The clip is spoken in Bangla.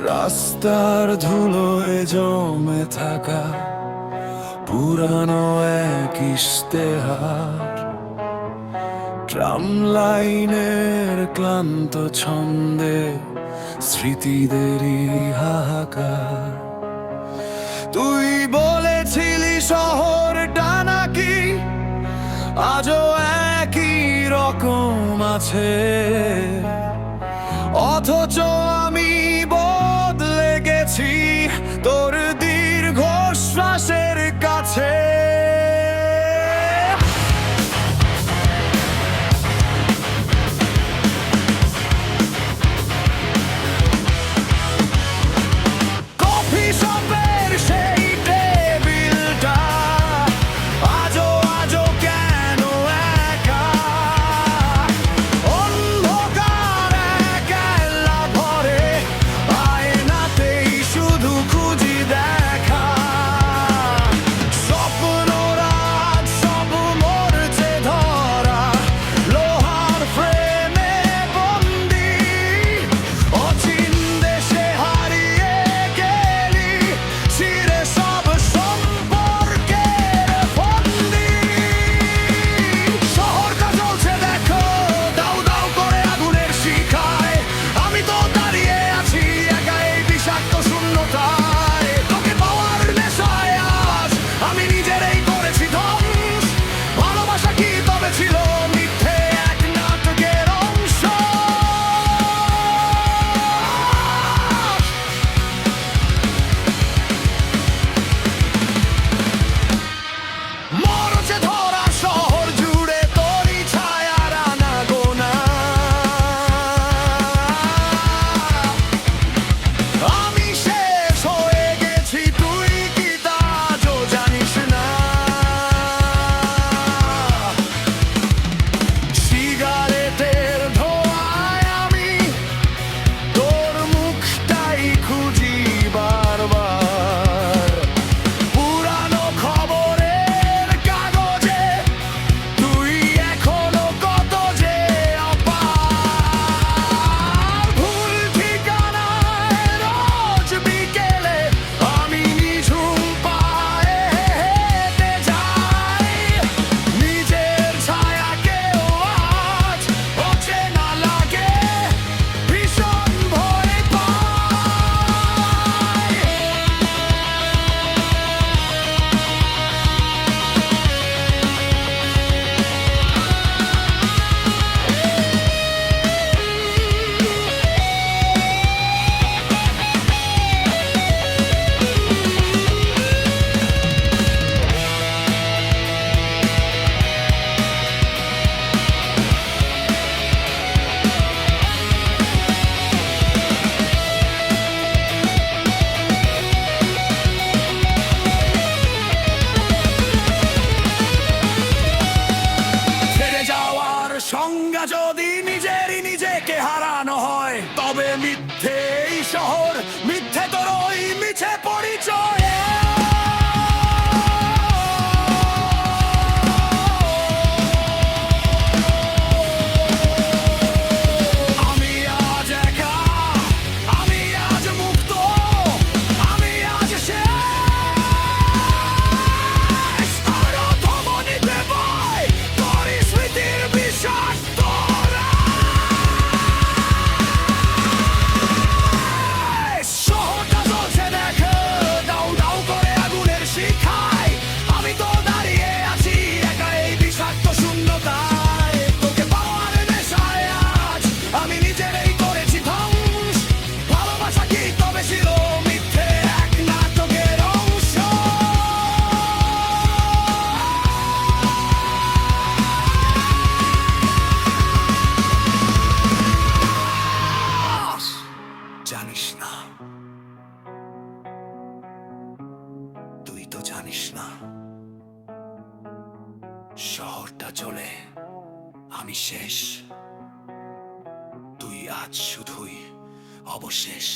রাস্তার ধুলোয় জমে থাকা পুরানো এক ইশতেহার, ট্রাম লাইনের ক্লান্ত ছন্দে স্মৃতিদেরই হাহাকার। তুই বলেছিলি শহরটা নাকি আজও একই রকম আছে, অথচ আমি বদলে গেছি তোর দীর্ঘশ্বাসের কাছে। কফি শপের সেই টেবিলটা আজও আজও কেন একা, অন্ধকার এক এলা ঘরে আয়নাতেই শুধু খুঁজি দেখা। স্বপ্নরা সব মরছে ধরা লোহার ফ্রেমে বন্দি, অচিন দেশে হারিয়ে গেলি ছিঁড়ে সব সম্পর্কের ফন্দি। শহরটা জ্বলছে দেখো দাউ দাউ করে আগুনের শিখায়, আমি তো দাঁড়িয়ে আছি একা এই বিষাক্ত শূন্যতায়। তোকে পাওয়ার নেশায় আজ আমি নিজেরই করেছি ধ্বংস, ভালোবাসা কি তবে ছিল মিথ্যে এক নাটকের অংশ। মরছে ধরা শহর জুড়ে তোরই ছায়ার আনাগোনা, আমি শেষ হয়ে গেছি তুই কি তা আজও জানিস না। সিগারেটের ধোঁয়ায় আমি তোর মুখটাই খুঁজি বারবার, পুরানো খবরের কাগজে তুই এখনো কত যে অপার। ভুল ঠিকানায় রোজ বিকেলে আমি নিঝুম পায়ে হেঁটে যাই, নিজের ছায়াকেও আজ অচেনা লাগে, ভীষণ ভয় পাই। ছেড়ে যাওয়ার সংজ্ঞা যদি নিজেরই নিজেকে হারানো হয়, তবে মিথ্যে এই শহর, মিথ্যে তোর ওই মিছে পরিচয়। আমি আজ একা, আমি আজ মুক্ত, আমি আজ শেষ। আরো ধমনীতে বয় তোরই স্মৃতির বিষাক্ত রাশ। শহরটা জ্বলছে দেখো দাউ দাউ করে আগুনের শিখায়, আমি তো দাঁড়িয়ে আছি একা এই বিষাক্ত শূন্যতায়। তোকে পাওয়ার নেশায় আজ আমি নিজেরই করেছি ধ্বংস, ভালোবাসা কি তবে ছিল মিথ্যে এক নাটকের অংশ। জানিস না, তুই তো জানিস না, শহরটা চলে আমি শেষ, তুই আজ শুধুই অবশেষ।